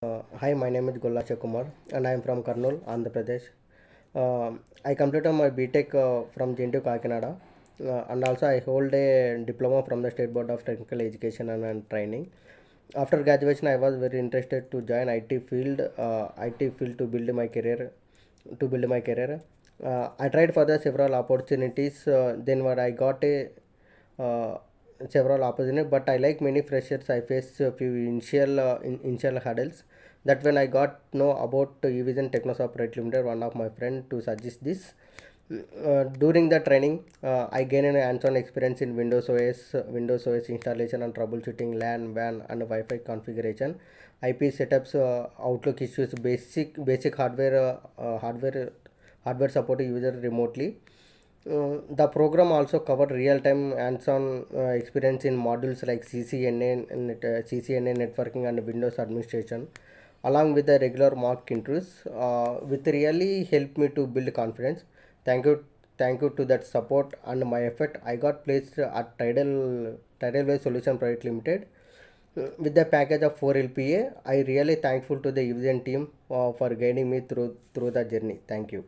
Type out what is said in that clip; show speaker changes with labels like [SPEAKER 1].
[SPEAKER 1] Hi, my name is Golla Ashok Kumar and I am from Kurnool, Andhra Pradesh. I completed my BTech from JNTU Kakinada and also I hold a diploma from the State Board of Technical Education and Training. After graduation, I was very interested to join IT field to build my career. I tried for the several opportunities. Then what I got a uh, several opportunities, but I like many freshers. I faced a few initial hurdles. That when I got know about Evision Technosoft Private Limited, one of my friend to suggest this. During the training, I gained an hands-on experience in Windows OS installation and troubleshooting LAN, WAN, and Wi-Fi configuration, IP setups, Outlook issues, basic hardware support user remotely. The program also covered real-time hands-on experience in modules like CCNA networking and Windows administration, along with the regular mock interviews, which really helped me to build confidence. Thank you, thank you to that support and my effort. I got placed at Tidalwave Solutions Private Limited with the package of 4 LPA. I really thankful to the Evision team for guiding me through the journey. Thank you.